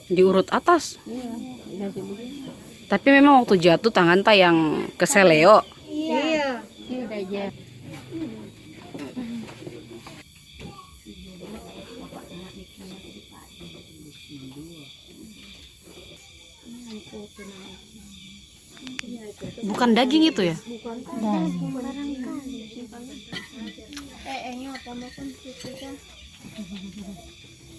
Diurut atas. Iya, dikasih begini. Tapi memang waktu jatuh tangan tak yang keseleo. Iya. Ini udah jatuh. Bukan daging itu ya?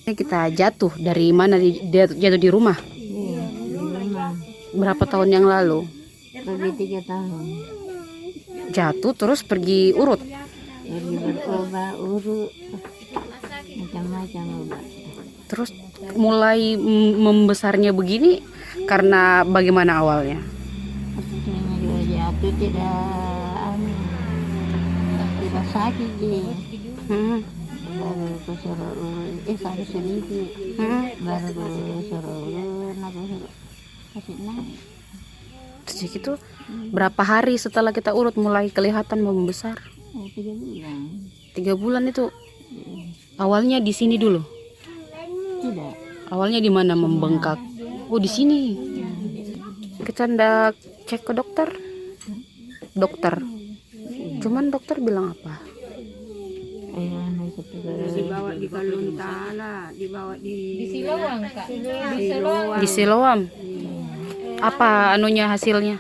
Ini kita jatuh dari mana? Jatuh di rumah. Iya, di rumah. Berapa tahun yang lalu? Lebih 3 tahun. Jatuh terus pergi urut. Pergi berobat, urut, macam-macam obat. Terus mulai membesarnya begini karena bagaimana awalnya? Akhirnya juga jatuh tidak sakit dia. Baru kusuruh urut, sakit sedikit. Baru kusuruh urut, aku suruh kasih naik. Terus itu berapa hari setelah kita urut mulai kelihatan membesar? 3 bulan. 3 bulan itu. Awalnya di sini dulu. Tidak. Awalnya di mana membengkak? Oh, di sini. Kita ndak cek ke dokter. Dokter. Cuman dokter bilang apa? Dibawa di Gorontalo, dibawa di Siloam, Kak. Di Siloam. Apa anunya hasilnya?